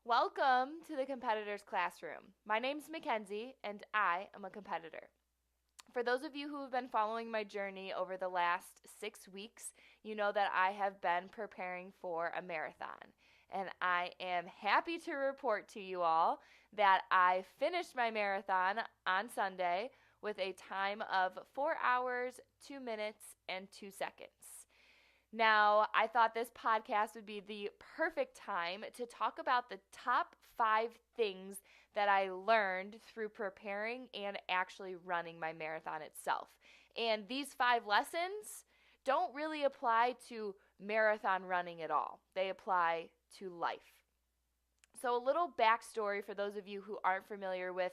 Welcome to the Competitor's Classroom. My name's Mackenzie, and I am a competitor. For those of you who have been following my journey over the last 6 weeks, you know that I have been preparing for a marathon. And I am happy to report to you all that I finished my marathon on Sunday with a time of 4 hours, 2 minutes, and 2 seconds. Now, I thought this podcast would be the perfect time to talk about the top 5 things that I learned through preparing and actually running my marathon itself. And these 5 lessons don't really apply to marathon running at all, they apply to life. So, a little backstory for those of you who aren't familiar with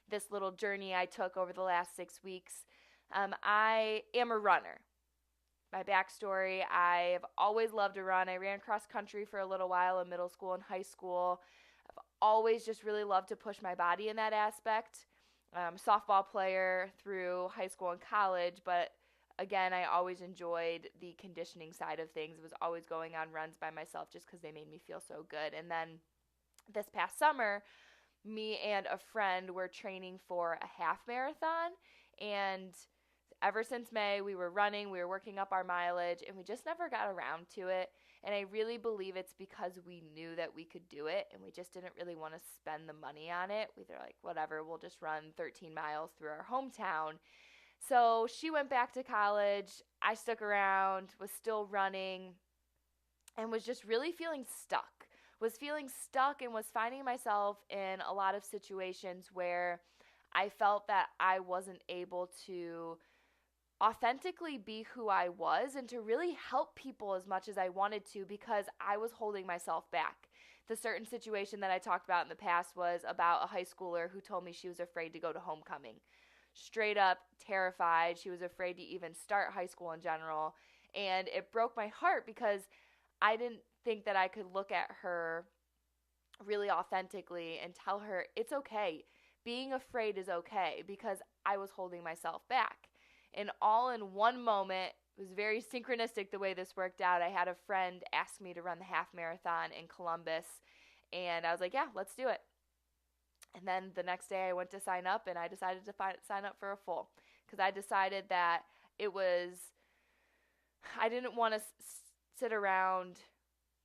this little journey I took over the last 6 weeks. I am a runner. My backstory: I've always loved to run. I ran cross country for a little while in middle school and high school. I've always just really loved to push my body in that aspect. Softball player through high school and college, but again, I always enjoyed the conditioning side of things. It was always going on runs by myself just because they made me feel so good. And then this past summer, me and a friend were training for a half marathon, and ever since May, we were running, we were working up our mileage, and we just never got around to it. And I really believe it's because we knew that we could do it, and we just didn't really want to spend the money on it. We were like, whatever, we'll just run 13 miles through our hometown. So she went back to college. I stuck around, was still running, and was just really feeling stuck. Was feeling stuck and was finding myself in a lot of situations where I felt that I wasn't able to authentically be who I was and to really help people as much as I wanted to because I was holding myself back. The certain situation that I talked about in the past was about a high schooler who told me she was afraid to go to homecoming. Straight up terrified. She was afraid to even start high school in general. And it broke my heart because I didn't think that I could look at her really authentically and tell her it's okay. Being afraid is okay because I was holding myself back. And all in one moment, it was very synchronistic the way this worked out. I had a friend ask me to run the half marathon in Columbus, and I was like, yeah, let's do it. And then the next day I went to sign up, and I decided to sign up for a full because I decided that it was, I didn't want to sit around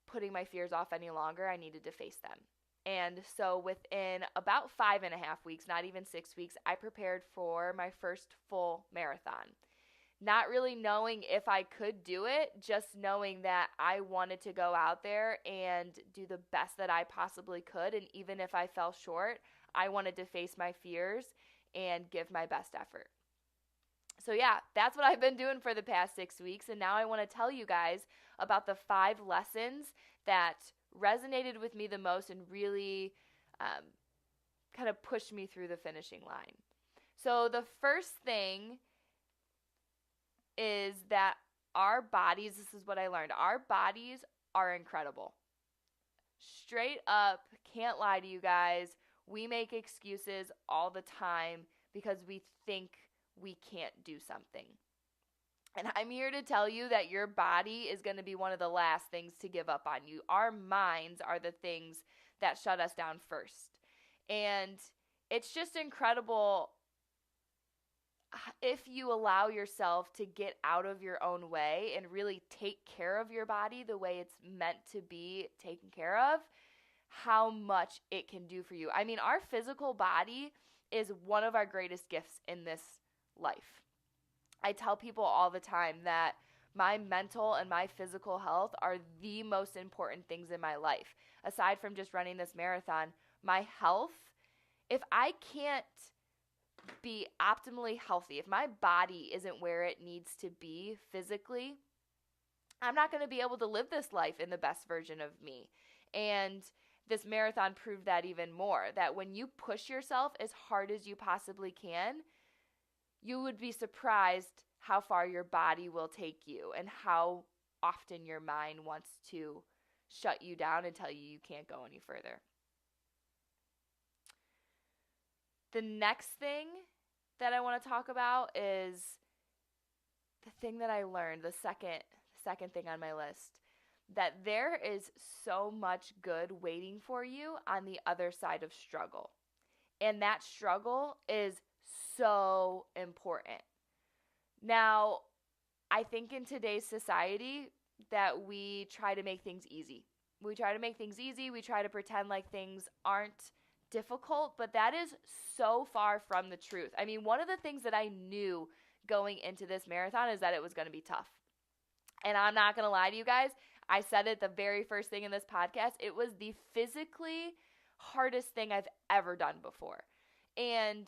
putting my fears off any longer. I needed to face them. And so within about 5.5 weeks, not even 6 weeks, I prepared for my first full marathon. Not really knowing if I could do it, just knowing that I wanted to go out there and do the best that I possibly could. And even if I fell short, I wanted to face my fears and give my best effort. So, yeah, that's what I've been doing for the past 6 weeks. And now I want to tell you guys about the 5 lessons that resonated with me the most and really um, kind of pushed me through the finishing line. So, the first thing is that our bodies, this is what I learned, our bodies are incredible. Straight up, can't lie to you guys. We make excuses all the time because we think we can't do something. And I'm here to tell you that your body is going to be one of the last things to give up on you. Our minds are the things that shut us down first. And it's just incredible if you allow yourself to get out of your own way and really take care of your body the way it's meant to be taken care of, how much it can do for you. I mean, our physical body is one of our greatest gifts in this life. I tell people all the time that my mental and my physical health are the most important things in my life. Aside from just running this marathon, my health, if I can't be optimally healthy, if my body isn't where it needs to be physically, I'm not going to be able to live this life in the best version of me. And this marathon proved that even more, that when you push yourself as hard as you possibly can, you would be surprised how far your body will take you and how often your mind wants to shut you down and tell you can't go any further. The next thing that I want to talk about is the thing that I learned, the second thing on my list. that there is so much good waiting for you on the other side of struggle. And that struggle is so important. Now, I think in today's society that we try to make things easy. We try to make things easy. We try to pretend like things aren't difficult, but that is so far from the truth. I mean, one of the things that I knew going into this marathon is that it was going to be tough. And I'm not going to lie to you guys. I said it the very first thing in this podcast. It was the physically hardest thing I've ever done before. And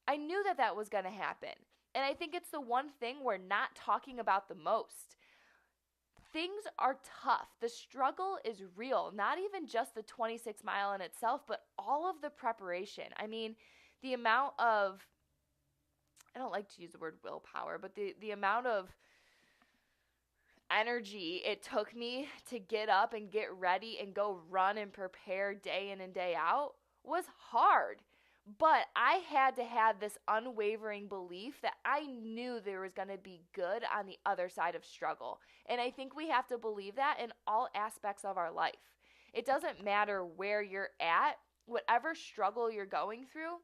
I knew that that was going to happen. And I think it's the one thing we're not talking about the most. Things are tough. The struggle is real. Not even just the 26-mile in itself, but all of the preparation. I mean, the amount of, I don't like to use the word willpower, but the amount of energy it took me to get up and get ready and go run and prepare day in and day out was hard. But I had to have this unwavering belief that I knew there was going to be good on the other side of struggle. And I think we have to believe that in all aspects of our life. It doesn't matter where you're at, whatever struggle you're going through,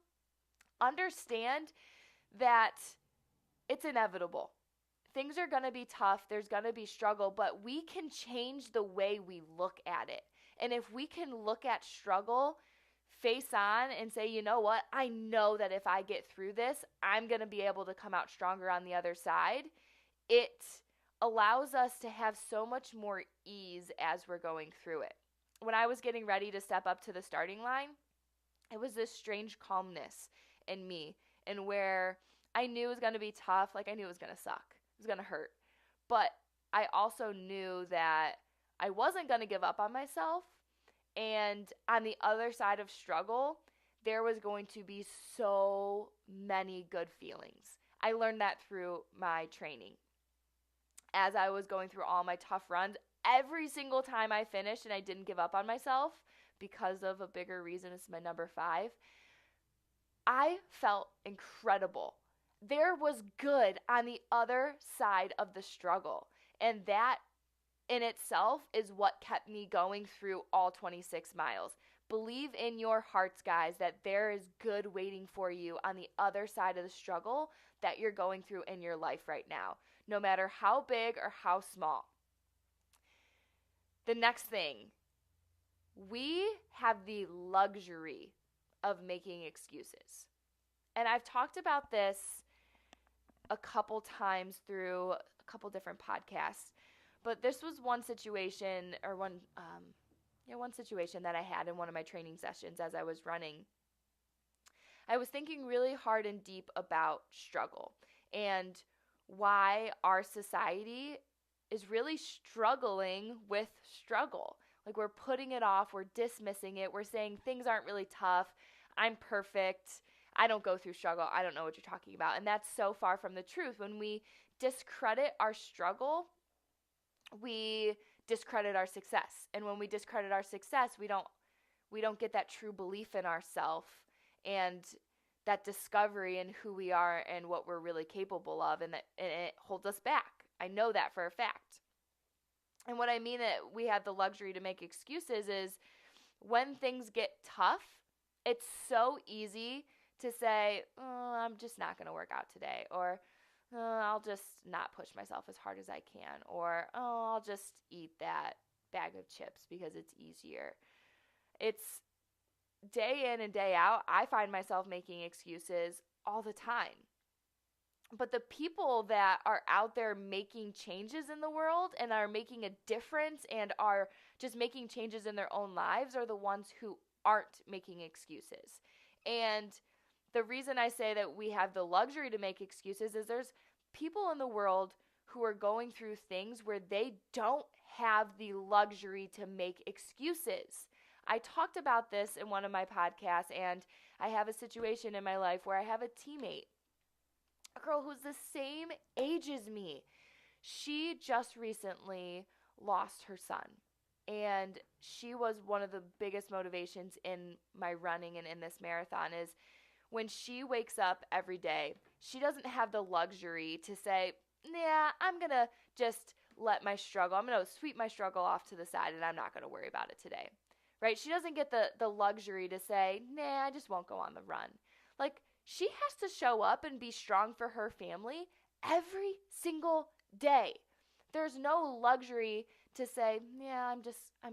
understand that it's inevitable. Things are going to be tough. There's going to be struggle, but we can change the way we look at it. And if we can look at struggle face on and say, you know what, I know that if I get through this, I'm going to be able to come out stronger on the other side. It allows us to have so much more ease as we're going through it. When I was getting ready to step up to the starting line, it was this strange calmness in me, and where I knew it was going to be tough, like I knew it was going to suck. It was going to hurt. But I also knew that I wasn't going to give up on myself. And on the other side of struggle, there was going to be so many good feelings. I learned that through my training. As I was going through all my tough runs, every single time I finished and I didn't give up on myself because of a bigger reason, it's my number 5, I felt incredible. There was good on the other side of the struggle. And that in itself is what kept me going through all 26 miles. Believe in your hearts, guys, that there is good waiting for you on the other side of the struggle that you're going through in your life right now, no matter how big or how small. The next thing, we have the luxury of making excuses. And I've talked about this a couple times through a couple different podcasts. But this was one situation that I had in one of my training sessions as I was running. I was thinking really hard and deep about struggle and why our society is really struggling with struggle. Like, we're putting it off, we're dismissing it, we're saying things aren't really tough, I'm perfect, I don't go through struggle, I don't know what you're talking about. And that's so far from the truth. When we discredit our struggle, we discredit our success. And when we discredit our success, we don't get that true belief in ourselves and that discovery in who we are and what we're really capable of, and it holds us back. I know that for a fact. And what I mean that we have the luxury to make excuses is when things get tough, it's so easy to say, oh, I'm just not going to work out today, or I'll just not push myself as hard as I can, or I'll just eat that bag of chips because it's easier. It's day in and day out, I find myself making excuses all the time. But the people that are out there making changes in the world and are making a difference and are just making changes in their own lives are the ones who aren't making excuses. And the reason I say that we have the luxury to make excuses is there's people in the world who are going through things where they don't have the luxury to make excuses. I talked about this in one of my podcasts, and I have a situation in my life where I have a teammate, a girl who's the same age as me. She just recently lost her son, and she was one of the biggest motivations in my running and in this marathon. Is when she wakes up every day, she doesn't have the luxury to say, yeah, I'm going to just let my struggle, I'm going to sweep my struggle off to the side and I'm not going to worry about it today. Right? She doesn't get the luxury to say, nah, I just won't go on the run. Like, she has to show up and be strong for her family every single day. There's no luxury to say, yeah, I'm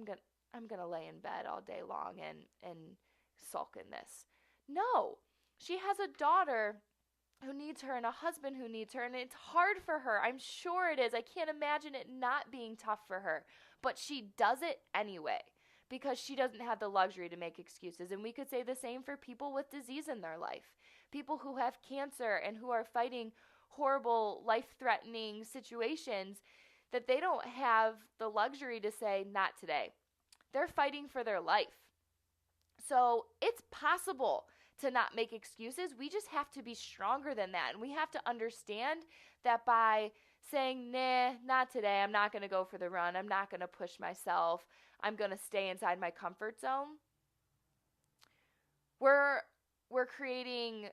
going to lay in bed all day long and sulk in this. No. She has a daughter who needs her and a husband who needs her, and it's hard for her. I'm sure it is. I can't imagine it not being tough for her, but she does it anyway because she doesn't have the luxury to make excuses. And we could say the same for people with disease in their life, people who have cancer and who are fighting horrible, life-threatening situations, that they don't have the luxury to say, not today. They're fighting for their life. So it's possible to not make excuses. We just have to be stronger than that. And we have to understand that by saying, nah, not today, I'm not going to go for the run, I'm not going to push myself, I'm going to stay inside my comfort zone, we're creating,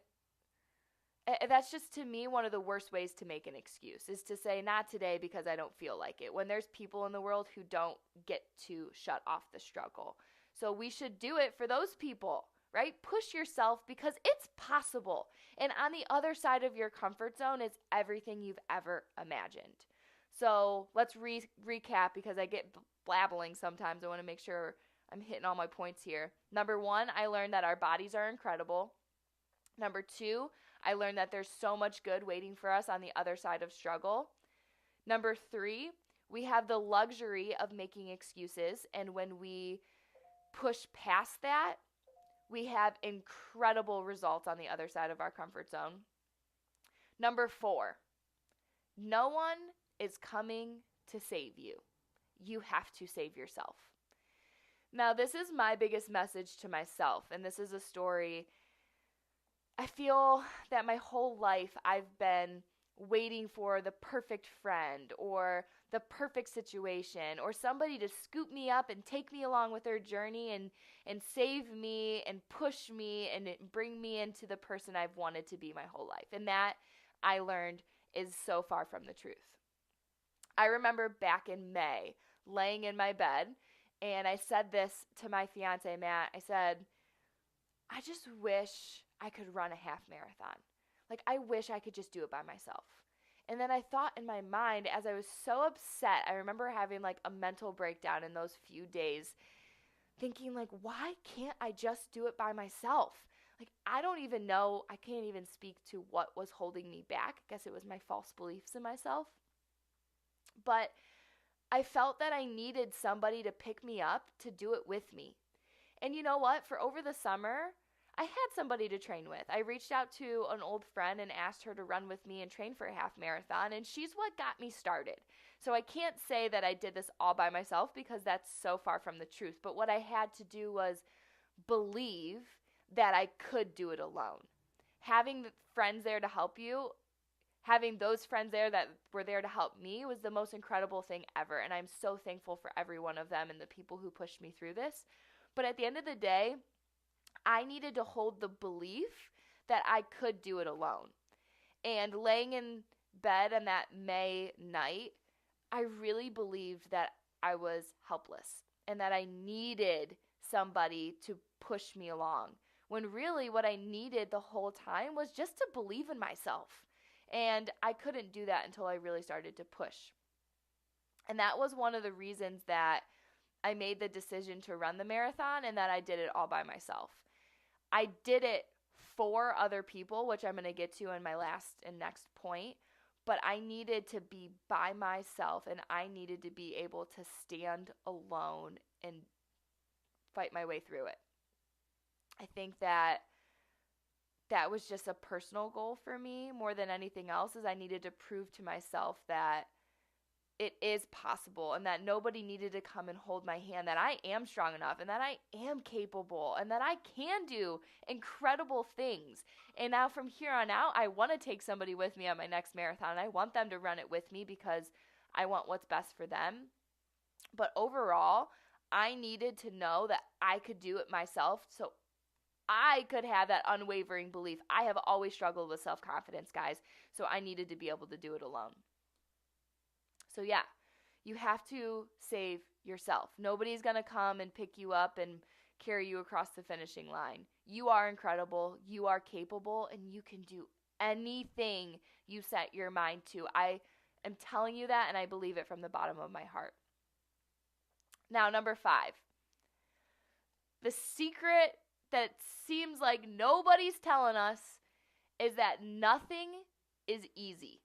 that's just, to me, one of the worst ways to make an excuse, is to say not today because I don't feel like it, when there's people in the world who don't get to shut off the struggle. So we should do it for those people, right? Push yourself because it's possible. And on the other side of your comfort zone is everything you've ever imagined. So let's recap, because I get blabbling sometimes. I want to make sure I'm hitting all my points here. Number 1, I learned that our bodies are incredible. Number 2, I learned that there's so much good waiting for us on the other side of struggle. Number 3, we have the luxury of making excuses, and when we push past that, we have incredible results on the other side of our comfort zone. Number 4, no one is coming to save you. You have to save yourself. Now, this is my biggest message to myself, and this is a story. I feel that my whole life I've been waiting for the perfect friend or the perfect situation or somebody to scoop me up and take me along with their journey and save me and push me and bring me into the person I've wanted to be my whole life. And that, I learned, is so far from the truth. I remember back in May laying in my bed, and I said this to my fiance, Matt. I said, I just wish I could run a half marathon. Like, I wish I could just do it by myself. And then I thought in my mind, as I was so upset, I remember having like a mental breakdown in those few days, thinking like, why can't I just do it by myself? Like, I don't even know, I can't even speak to what was holding me back. I guess it was my false beliefs in myself. But I felt that I needed somebody to pick me up, to do it with me. And you know what? For over the summer, I had somebody to train with. I reached out to an old friend and asked her to run with me and train for a half marathon, and she's what got me started. So I can't say that I did this all by myself, because that's so far from the truth. But what I had to do was believe that I could do it alone. Having friends there to help you, having those friends there that were there to help me, was the most incredible thing ever. And I'm so thankful for every one of them and the people who pushed me through this. But at the end of the day, I needed to hold the belief that I could do it alone. And laying in bed on that May night, I really believed that I was helpless and that I needed somebody to push me along, when really what I needed the whole time was just to believe in myself. And I couldn't do that until I really started to push. And that was one of the reasons that I made the decision to run the marathon, and that I did it all by myself. I did it for other people, which I'm going to get to in my last and next point, but I needed to be by myself, and I needed to be able to stand alone and fight my way through it. I think that was just a personal goal for me more than anything else, is I needed to prove to myself that it is possible, and that nobody needed to come and hold my hand, that I am strong enough and that I am capable and that I can do incredible things. And now from here on out, I want to take somebody with me on my next marathon. I want them to run it with me because I want what's best for them. But overall, I needed to know that I could do it myself, so I could have that unwavering belief. I have always struggled with self-confidence, guys, so I needed to be able to do it alone. So yeah, You have to save yourself. Nobody's going to come and pick you up and carry you across the finishing line. You are incredible, you are capable, and you can do anything you set your mind to. I am telling you that, and I believe it from the bottom of my heart. Now, number 5. The secret that seems like nobody's telling us is that nothing is easy.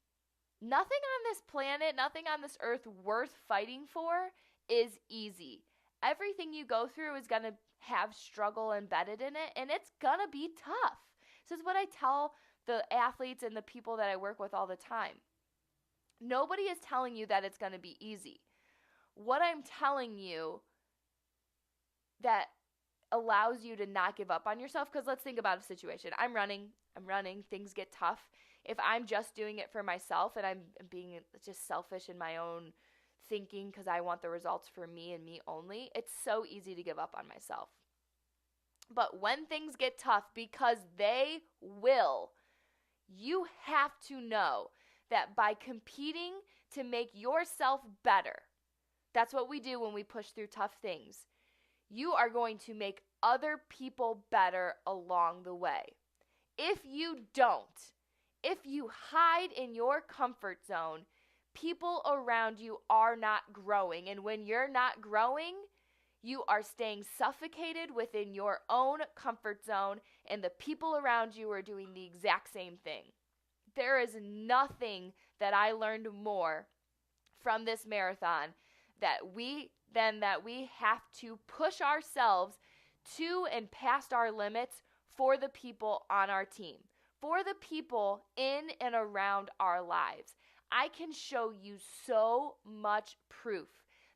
Nothing on this planet, nothing on this earth worth fighting for is easy. Everything you go through is going to have struggle embedded in it, and it's going to be tough. This is what I tell the athletes and the people that I work with all the time. Nobody is telling you that it's going to be easy. What I'm telling you that allows you to not give up on yourself, because let's think about a situation. I'm running, things get tough. If I'm just doing it for myself and I'm being just selfish in my own thinking because I want the results for me and me only, it's so easy to give up on myself. But when things get tough, because they will, you have to know that by competing to make yourself better, that's what we do when we push through tough things. You are going to make other people better along the way. If you don't, if you hide in your comfort zone, people around you are not growing. And when you're not growing, you are staying suffocated within your own comfort zone, and the people around you are doing the exact same thing. There is nothing that I learned more from this marathon that we have to push ourselves to and past our limits for the people on our team, for the people in and around our lives. I can show you so much proof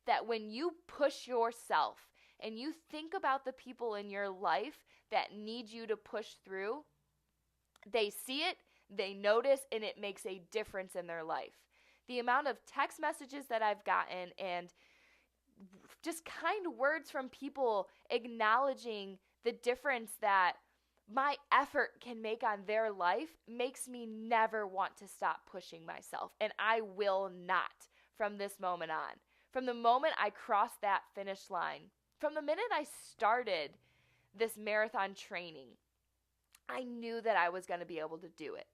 that when you push yourself and you think about the people in your life that need you to push through, they see it, they notice, and it makes a difference in their life. The amount of text messages that I've gotten and just kind words from people acknowledging the difference that my effort can make on their life makes me never want to stop pushing myself. And I will not from this moment on. From the moment I crossed that finish line, from the minute I started this marathon training, I knew that I was going to be able to do it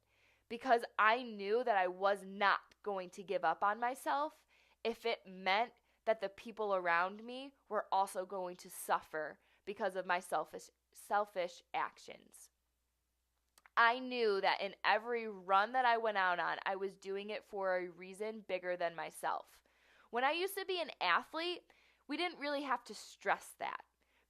because I knew that I was not going to give up on myself if it meant that the people around me were also going to suffer because of my selfish actions. I knew that in every run that I went out on, I was doing it for a reason bigger than myself. When I used to be an athlete, we didn't really have to stress that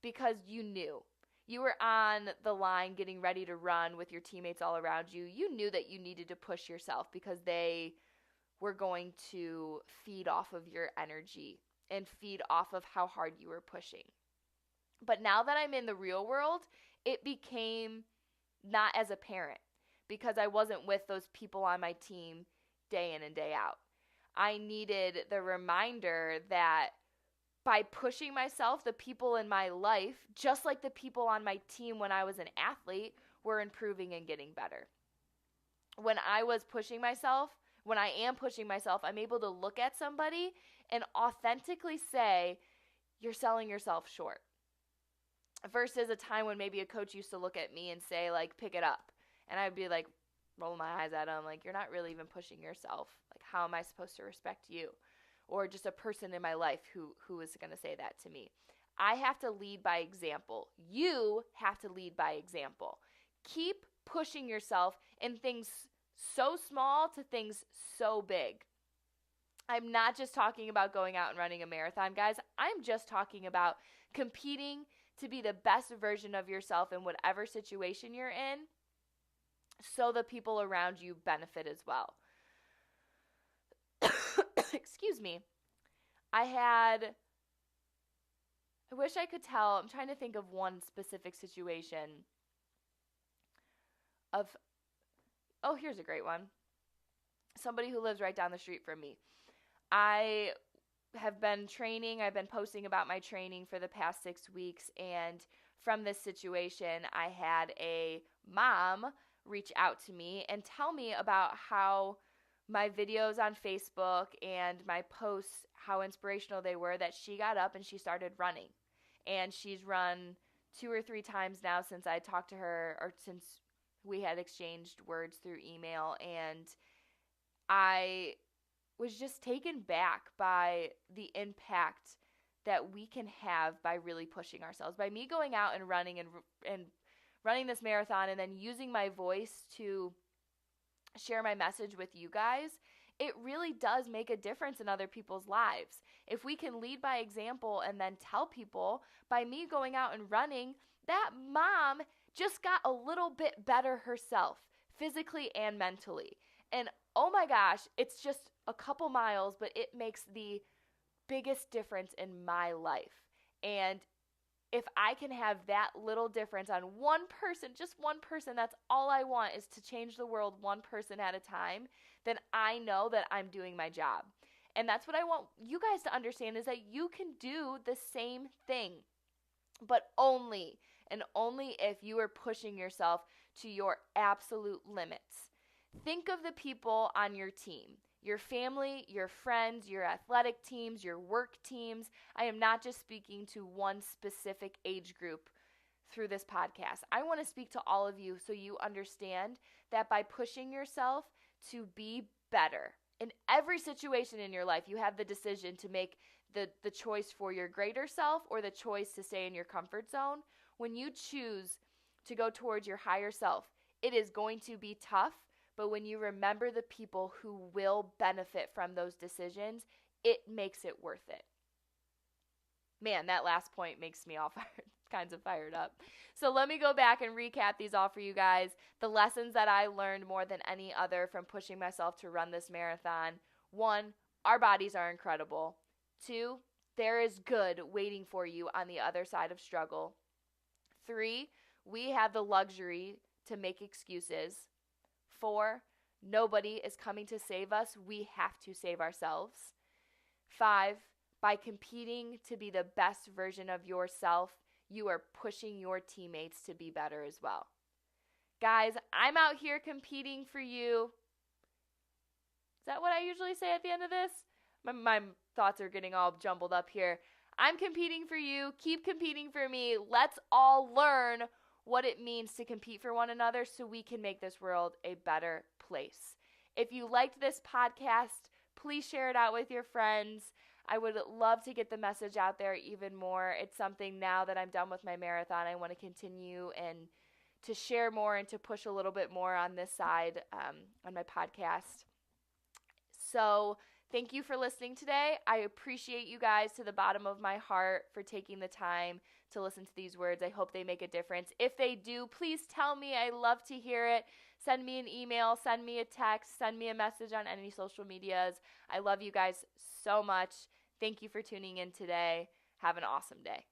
because you knew. You were on the line getting ready to run with your teammates all around you. You knew that you needed to push yourself because they were going to feed off of your energy and feed off of how hard you were pushing. But now that I'm in the real world, it became not as apparent because I wasn't with those people on my team day in and day out. I needed the reminder that by pushing myself, the people in my life, just like the people on my team when I was an athlete, were improving and getting better. When I was pushing myself, when I am pushing myself, I'm able to look at somebody and authentically say, you're selling yourself short. Versus a time when maybe a coach used to look at me and say, like, pick it up. And I'd be like, roll my eyes at him, like, you're not really even pushing yourself. Like, how am I supposed to respect you? Or just a person in my life who is going to say that to me. I have to lead by example. You have to lead by example. Keep pushing yourself in things so small to things so big. I'm not just talking about going out and running a marathon, guys. I'm just talking about competing to be the best version of yourself in whatever situation you're in so the people around you benefit as well. Excuse me. I wish I could tell. I'm trying to think of one specific situation here's a great one. Somebody who lives right down the street from me. I have been training. I've been posting about my training for the past 6 weeks. And from this situation, I had a mom reach out to me and tell me about how my videos on Facebook and my posts, how inspirational they were, that she got up and she started running. And she's run 2 or 3 times now since I talked to her, or since we had exchanged words through email. And I was just taken back by the impact that we can have by really pushing ourselves. By me going out and running and running this marathon and then using my voice to share my message with you guys, it really does make a difference in other people's lives. If we can lead by example and then tell people, by me going out and running, that mom just got a little bit better herself, physically and mentally. And oh my gosh, it's just a couple miles, but it makes the biggest difference in my life. And if I can have that little difference on one person, just one person, that's all I want, is to change the world one person at a time, then I know that I'm doing my job. And that's what I want you guys to understand, is that you can do the same thing, but only and only if you are pushing yourself to your absolute limits. Think of the people on your team. Your family, your friends, your athletic teams, your work teams. I am not just speaking to one specific age group through this podcast. I want to speak to all of you so you understand that by pushing yourself to be better in every situation in your life, you have the decision to make the choice for your greater self or the choice to stay in your comfort zone. When you choose to go towards your higher self, it is going to be tough. But when you remember the people who will benefit from those decisions, it makes it worth it. Man, that last point makes me all kinds of fired up. So let me go back and recap these all for you guys. The lessons that I learned more than any other from pushing myself to run this marathon. 1, our bodies are incredible. 2, there is good waiting for you on the other side of struggle. 3, we have the luxury to make excuses. 4, nobody is coming to save us. We have to save ourselves. 5, by competing to be the best version of yourself, you are pushing your teammates to be better as well. Guys, I'm out here competing for you. Is that what I usually say at the end of this? My thoughts are getting all jumbled up here. I'm competing for you. Keep competing for me. Let's all learn what it means to compete for one another so we can make this world a better place. If you liked this podcast, please share it out with your friends. I would love to get the message out there even more. It's something, now that I'm done with my marathon, I want to continue and to share more and to push a little bit more on this side on my podcast. So thank you for listening today. I appreciate you guys to the bottom of my heart for taking the time to listen to these words. I hope they make a difference. If they do, please tell me. I love to hear it. Send me an email, send me a text, send me a message on any social medias. I love you guys so much. Thank you for tuning in today. Have an awesome day.